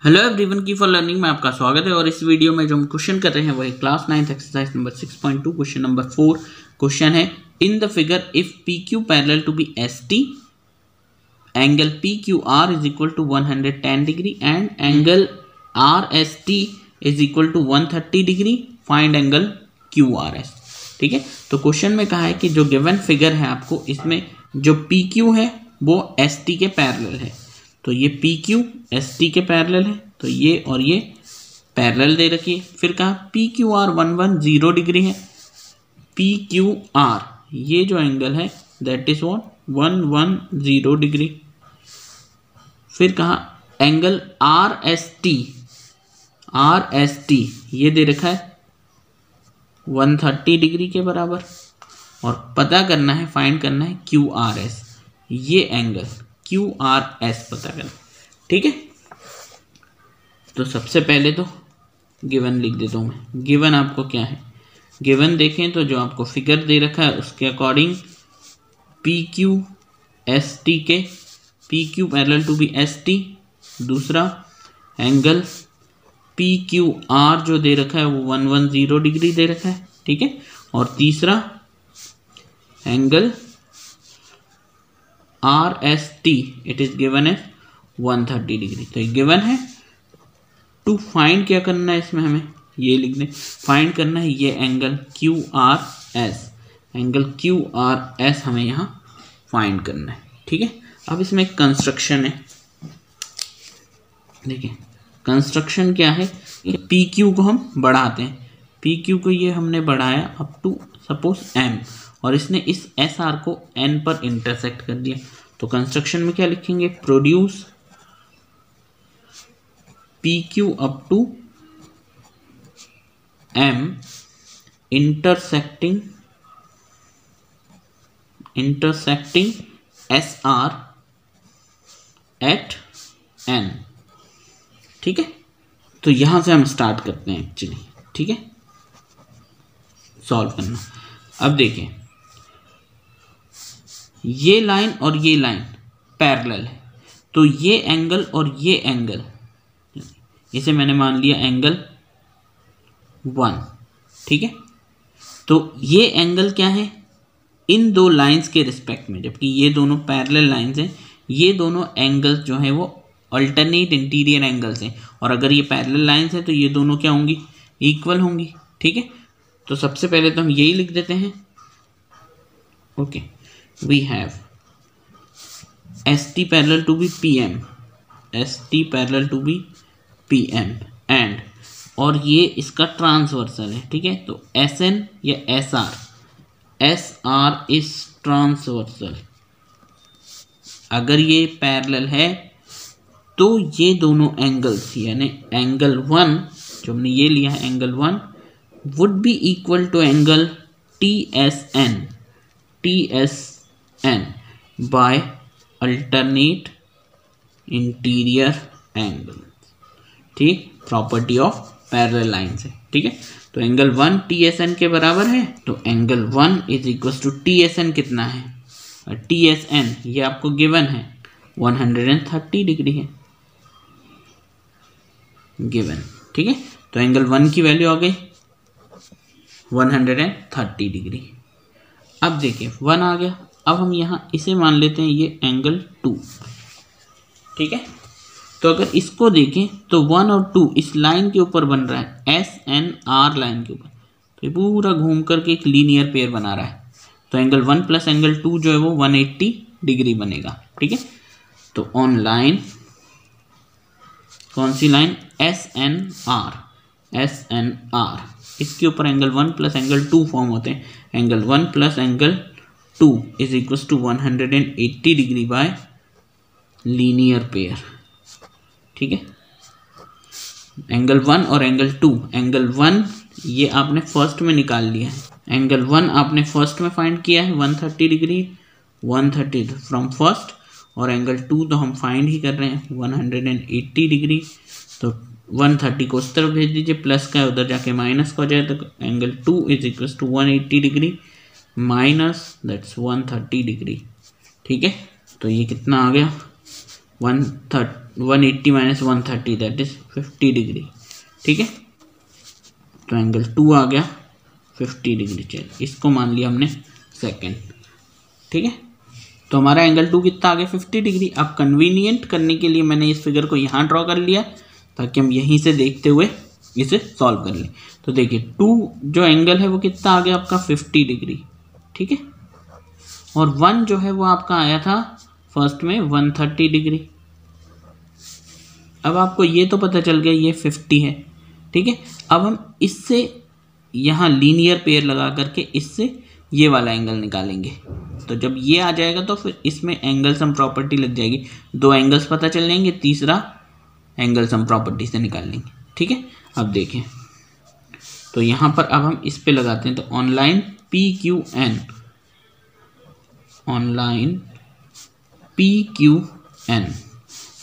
Hello everyone की for learning में आपका स्वागत है। और इस वीडियो में जो हम क्वेश्चन कर रहे हैं वही class 9th exercise number 6.2 question number 4 question है in the figure if P Q parallel to B S T angle P Q R is equal to 110 degree and angle R S T is equal to 130 degree, find angle Q R S. ठीक है, तो question में कहा है कि जो given figure है आपको इसमें जो पी क्यू है वो एस टी के पैरेलल है। तो ये पी क्यू एस टी के पैरेलल है, तो ये और ये पैरेलल दे रखी है। फिर कहा पी क्यू आर 110 डिग्री है। पी क्यू आर ये जो एंगल है दैट इज व्हाट 110 डिग्री। फिर कहा एंगल आर एस टी ये दे रखा है 130 डिग्री के बराबर। और पता करना है, फाइंड करना है क्यू आर एस, ये एंगल क्यू आर एस पता करना। ठीक है, तो सबसे पहले तो गिवन लिख देता हूँ मैं। गिवन आपको क्या है, गिवन देखें तो जो आपको फिगर दे रखा है उसके according P Q S T के P Q parallel to B S T, दूसरा एंगल पी क्यू आर जो दे रखा है वो 110 डिग्री दे रखा है। ठीक है, और तीसरा angle R S T it is given as 130 degree. तो ये गिवन है। टू फाइंड क्या करना है इसमें, हमें ये लिख दें, फाइंड करना है ये angle Q R S. Angle Q R S हमें यहाँ फाइंड करना है। ठीक है, अब इसमें कंस्ट्रक्शन है। देखिए कंस्ट्रक्शन क्या है, पी क्यू को हम बढ़ाते हैं। पी क्यू को ये हमने बढ़ाया अप टू सपोज एम, और इसने इस एस आर को एन पर इंटरसेक्ट कर दिया। तो कंस्ट्रक्शन में क्या लिखेंगे, produce P Q up to M intersecting S R at N. ठीक है, तो यहां से हम स्टार्ट करते हैं एक्चुअली। ठीक है, सॉल्व करना। अब देखिए ये लाइन और ये लाइन पैरेलल है, तो ये एंगल और ये एंगल, इसे मैंने मान लिया एंगल 1। ठीक है, तो ये एंगल क्या है इन दो लाइंस के रिस्पेक्ट में, जबकि ये दोनों पैरेलल लाइंस हैं। ये दोनों एंगल्स जो हैं वो अल्टरनेट इंटीरियर एंगल्स हैं, और अगर ये पैरेलल लाइंस हैं तो ये दोनों क्या होंगी, इक्वल होंगी। ठीक है, तो सबसे पहले तो हम यही लिख देते हैं। Okay, we have S T parallel to B P M, S T parallel to B P M and, और ये इसका ट्रांसवर्सल है। ठीक है, तो एस एन या एस आर इज ट्रांसवर्सल। अगर ये पैरेलल है तो ये दोनों एंगल्स यानी एंगल 1 जो हमने ये लिया है angle 1 would be equal to angle T S N by alternate interior angle. ठीक, प्रॉपर्टी ऑफ पैरेलल लाइंस है। ठीक है, तो एंगल 1 टी एस एन के बराबर है, तो angle 1 is equal to T S N कितना है, टी एस एन ये आपको गिवन है 130 डिग्री है गिवन। ठीक है, तो एंगल 1 की वैल्यू आ गई 130 डिग्री। अब देखिए 1 आ गया, अब हम यहाँ इसे मान लेते हैं ये एंगल 2। ठीक है, तो अगर इसको देखें तो 1 और 2 इस लाइन के ऊपर बन रहा है, एस एन आर लाइन के ऊपर, तो ये पूरा घूम करके एक लीनियर पेयर बना रहा है। तो एंगल 1 प्लस एंगल 2 जो है वो 180 डिग्री बनेगा। ठीक है, तो ऑन लाइन कौन सी लाइन, एस एन आर, इसके ऊपर एंगल 1 प्लस एंगल 2 फॉर्म होते हैं। Angle 1 plus angle 2 is equal to 180 degree by linear pair. ठीक है, एंगल 1 और एंगल 2, एंगल 1 ये आपने फर्स्ट में निकाल लिया है, एंगल 1 आपने फर्स्ट में फाइंड किया है 130 डिग्री, 130 फ्रॉम फर्स्ट, और एंगल 2 तो हम फाइंड ही कर रहे हैं 180 डिग्री। तो 130 को उस तरफ भेज दीजिए, प्लस का उधर जाके माइनस का हो जाए, तो angle 2 is equal to 180 degree minus that's 130 degree. ठीक है, तो ये कितना आ गया 180 माइनस 130 दैट इज 50 डिग्री। ठीक है, तो एंगल 2 आ गया 50 डिग्री। चल इसको मान लिया हमने सेकेंड। ठीक है, तो हमारा एंगल 2 कितना आ गया 50 डिग्री। अब कन्वीनियंट करने के लिए मैंने इस फिगर को यहाँ ड्रॉ कर लिया ताकि हम यहीं से देखते हुए इसे सॉल्व कर लें। तो देखिए 2 जो एंगल है वो कितना आ गया आपका 50 डिग्री। ठीक है, और 1 जो है वो आपका आया था फर्स्ट में 130 डिग्री। अब आपको ये तो पता चल गया ये 50 है। ठीक है, अब हम इससे यहाँ लीनियर पेयर लगा करके इससे ये वाला एंगल निकालेंगे। तो जब ये आ जाएगा तो फिर इसमें एंगल सम प्रॉपर्टी लग जाएगी, 2 एंगल्स पता चल जाएंगे, तीसरा एंगल सम प्रॉपर्टी से निकाल लेंगे। ठीक है, अब देखें तो यहाँ पर अब हम इस पे लगाते हैं। तो ऑनलाइन PQN, ऑनलाइन PQN,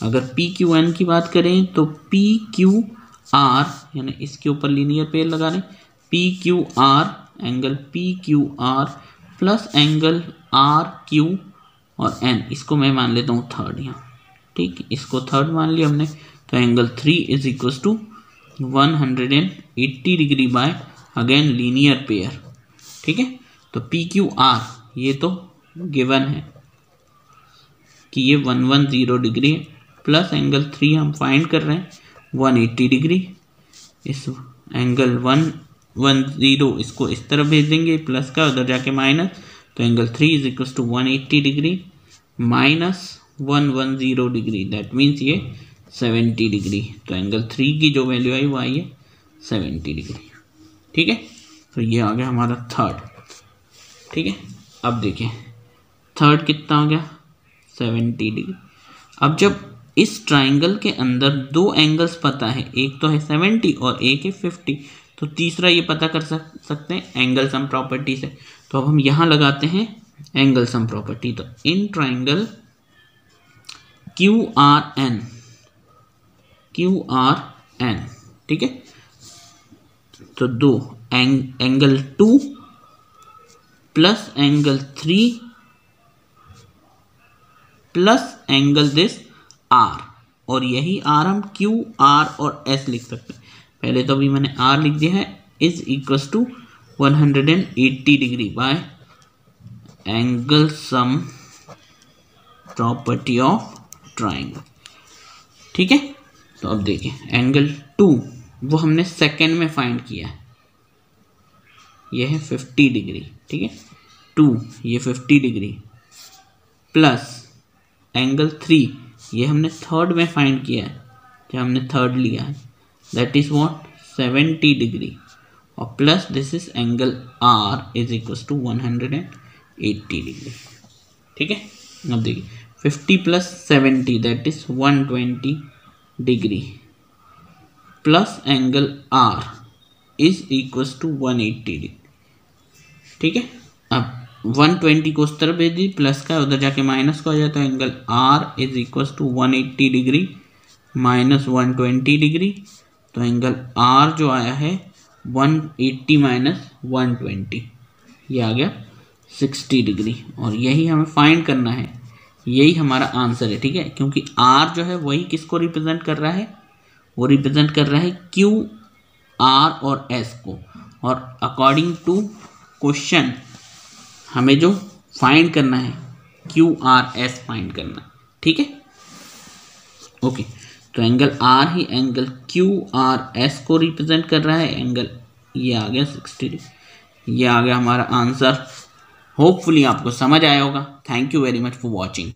अगर PQN की बात करें तो PQR यानी इसके ऊपर लीनियर पेयर लगा रहे हैं, PQR angle PQR plus angle RQ और N, इसको मैं मान लेता हूँ थर्ड यहाँ। ठीक, इसको थर्ड मान लिया हमने। तो angle 3 is equal to 180 degree by again linear pair. ठीक है, तो PQR ये तो गिवन है कि ये 110 डिग्री है, प्लस एंगल 3 हम फाइंड कर रहे हैं 180 डिग्री। इस एंगल 110 इसको इस तरफ भेज देंगे, प्लस का उधर जाके माइनस, तो angle 3 is equal to 180 degree minus 110 degree, that means ये 70 डिग्री। तो एंगल 3 की जो वैल्यू आई वो आई है 70 डिग्री। ठीक है, तो ये आ गया हमारा थर्ड। ठीक है, अब देखें थर्ड कितना हो गया 70 डिग्री। अब जब इस ट्राइंगल के अंदर 2 एंगल्स पता है, एक तो है 70 और एक है 50, तो तीसरा ये पता कर सकते हैं एंगल सम प्रॉपर्टी से। तो अब हम यहाँ लगाते हैं एंगल सम प्रॉपर्टी। तो इन ट्राइंगल QRN, ठीक है, तो 2 angle 2 plus angle 3 plus angle this R, और यही R हम Q, R और S लिख सकते हैं। पहले तो अभी मैंने R लिख दिया है, is equals to 180 degree by angle sum property of triangle. ठीक है, तो अब देखिए एंगल 2 वो हमने सेकेंड में फाइंड किया है, यह है 50 डिग्री। ठीक है, 2 ये 50 डिग्री प्लस एंगल 3 ये हमने थर्ड में फाइंड किया है, जो हमने थर्ड लिया है, दैट इज व्हाट 70 डिग्री, और plus this is angle R is equal to 180 degree. ठीक है, अब देखिए 50 plus 70 that is 120 degree plus angle R is equal to 180 degree. ठीक है, अब 120 को उस तरफ भेज दी, प्लस का उधर जाके माइनस का हो जाता है, angle R is equal to 180 degree minus 120 degree. तो एंगल R जो आया है 180 माइनस 120, ये आ गया 60 डिग्री, और यही हमें फाइंड करना है, यही हमारा आंसर है। ठीक है, क्योंकि R जो है वही किसको रिप्रेजेंट कर रहा है, वो रिप्रेजेंट कर रहा है Q, R और S को, और अकॉर्डिंग टू क्वेश्चन हमें जो फाइंड करना है QRS फाइंड करना। ठीक है, ओके, तो एंगल R ही एंगल QRS को रिप्रेजेंट कर रहा है। एंगल ये आ गया 60, ये आ गया हमारा आंसर। होपफुली आपको समझ आया होगा। Thank you very much for watching.